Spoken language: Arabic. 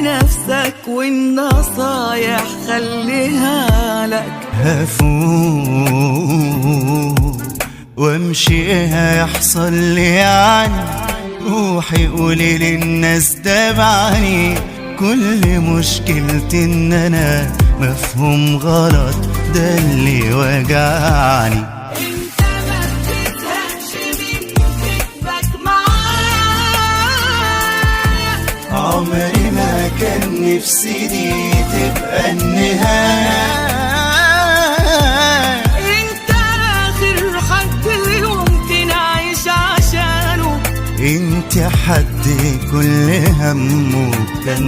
لنفسك والنصايح خليها لك. هفوق وامشي هيحصل لي يعني، روحي قولي للناس تابعني، كل مشكلتي ان انا مفهوم غلط ده اللي وجعني. انت ما بتزهقش من كذبك معايا، عمري ما كان نفسي دي تبقى النهاية. انت اخر حد يمكن اعيش عشانه، انت حد كل همه كان